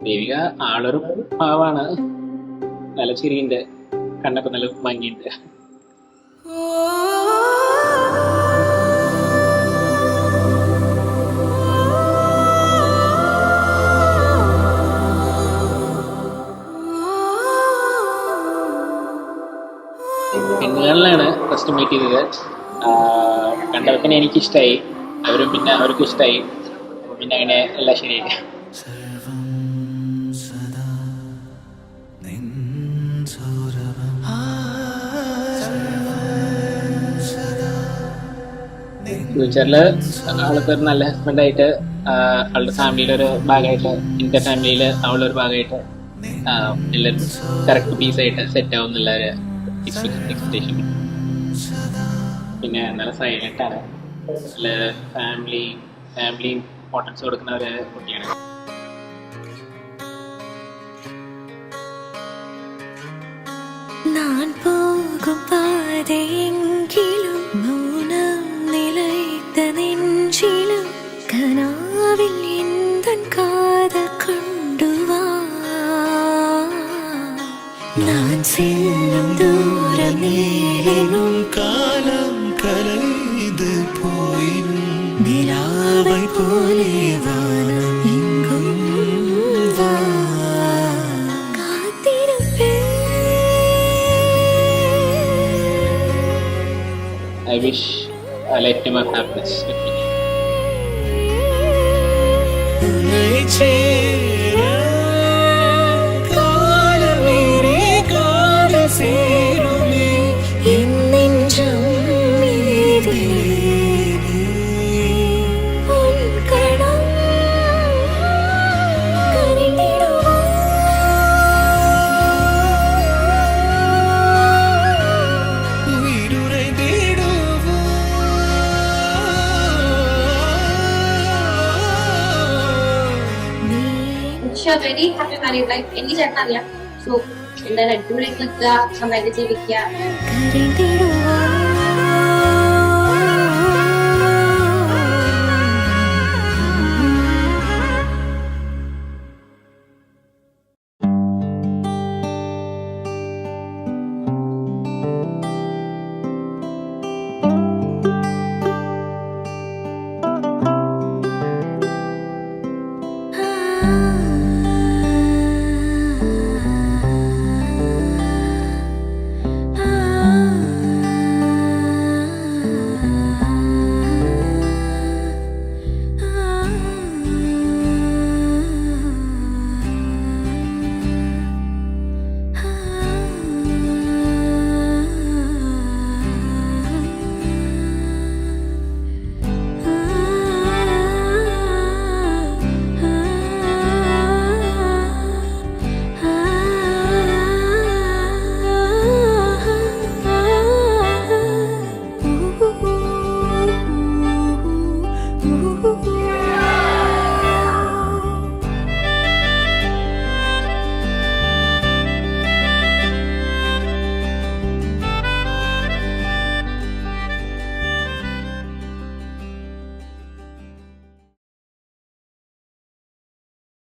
ദേവിക ആളൊരു പാവാണ്, നല്ല ചിരിയുണ്ട്, കണ്ണൊക്കെ നല്ല ഭംഗിയുണ്ട്. പെണ്ണുകളിലാണ് ഫസ്റ്റ് മീറ്റ് ചെയ്തത്. കണ്ടപ്പോൾ തന്നെ എനിക്കിഷ്ടമായി, പിന്നെ അവർക്കും ഇഷ്ടമായി. പിന്നെ അങ്ങനെ എല്ലാം ശരിയായി. ഫ്യൂച്ചറില് ആൾക്ക് ഒരു നല്ല ഹസ്ബൻഡായിട്ട്, അവളുടെ ഫാമിലിയിലൊരു ഭാഗമായിട്ട്, എൻ്റെ ഫാമിലിയിൽ അവളൊരു ഭാഗമായിട്ട് എല്ലാവരും കറക്റ്റ് പീസായിട്ട് സെറ്റ് ആവും എന്നുള്ള ഒരു എക്സ്പെക്ടേഷൻ. പിന്നെ നല്ല സൈലൻ്റാണ്, നല്ല ഫാമിലി ഇമ്പോർട്ടൻസ് കൊടുക്കുന്ന ഒരു കുട്ടിയാണ്. நான் போகும் பாதையெங்கிலும் மௌனம் நிலைத்த நெஞ்சிலும் கனாவில் எந்தன் காதல் கொண்டு வா. நான் செல்லும் தூரம் நேரினும் காலம் கலைந்து போயினும் நிலாவை போலே வானம் எங்கும் வா. I wish I let him have happiness with me. Very happy married life. എനിക്ക് ചേട്ടൻ അറിയാം. സോ എന്തായാലും അടിപൊളിയായിട്ട് നിൽക്കുക, നന്നായിട്ട് ജീവിക്കുക.